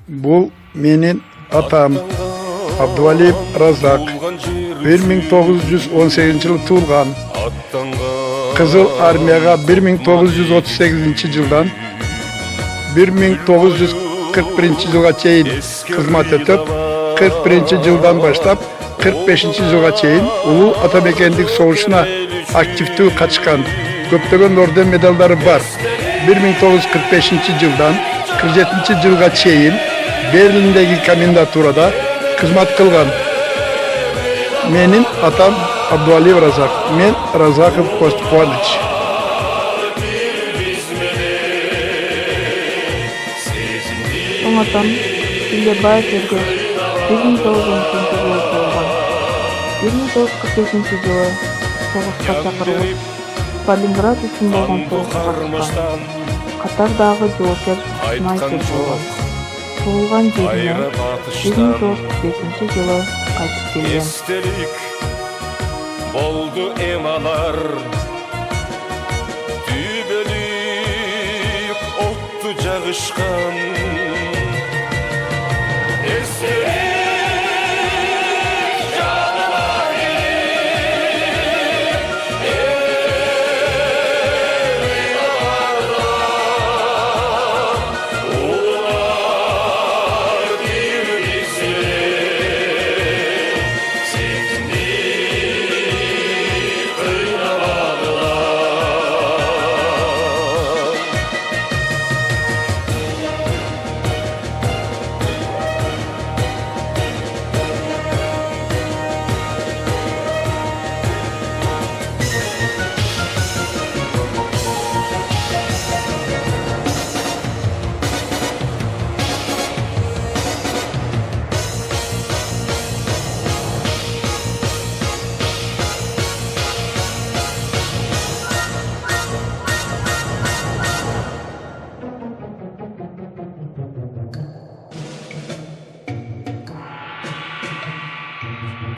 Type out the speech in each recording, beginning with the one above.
Бул менин атам Абдувалиев Разак 1918-жылы туулган. Кызыл армияга 1938-жылдан 1941-жылга чейин кызмат өтөп, 41-жылдан баштап 45-жылга чейин улуу ата мекендик согушуна активдүү катышкан. Көптөгөн орден медалдары бар. 1945-жылдан 47-жылга чейин Берлиндеги комендатурада кызмат кылган. Менин атам Абдувалиев Разак, мен Разаков Коступович. Атам Илебаев Эргеш 1913-жылы туылган. 1945-жылы согушка чакырылып, Сталинград үчүн болгон согушка катышкан. Катардагы жоокер снайпер болгон. Туылган жерине 1945-жылы кайтып келген. Естелик болду эмалар, дүйбөлүк отту жагышкан.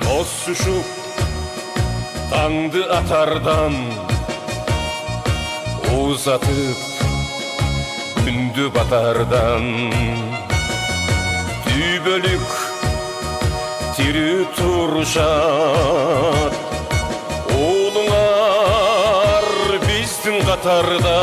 Tossuşup tаңды атардан, uzatып күндү батардан, дүйбөлүк тирүү турушат, уулуңар биздин катарда.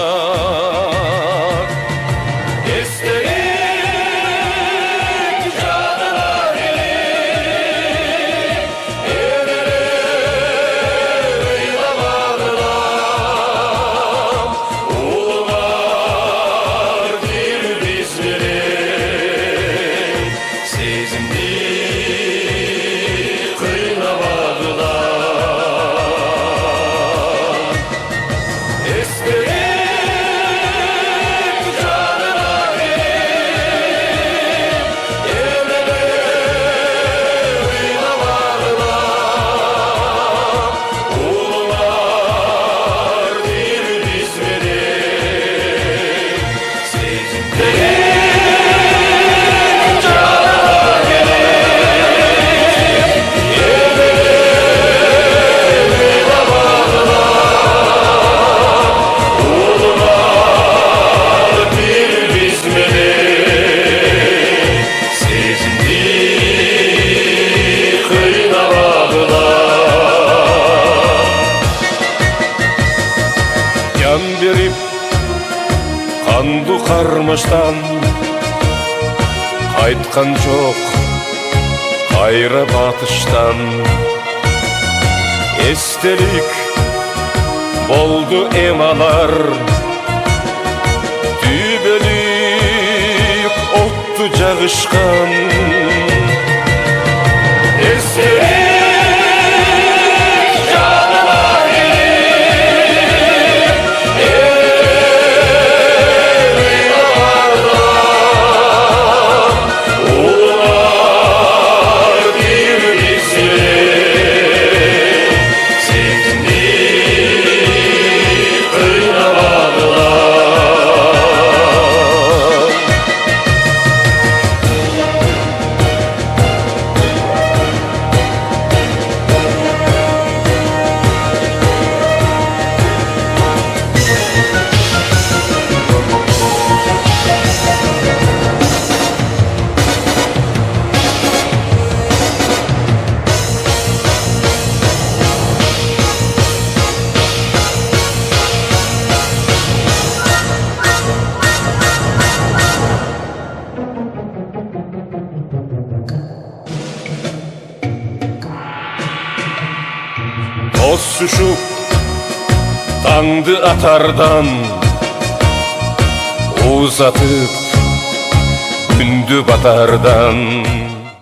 Can berip kandu karmaştan kaytkan çok kayra batıştan. Estelik boldu emalar, dübölük ottu jagışkan. uçuşup Tаңды атардан Uzatıp Gündü batardan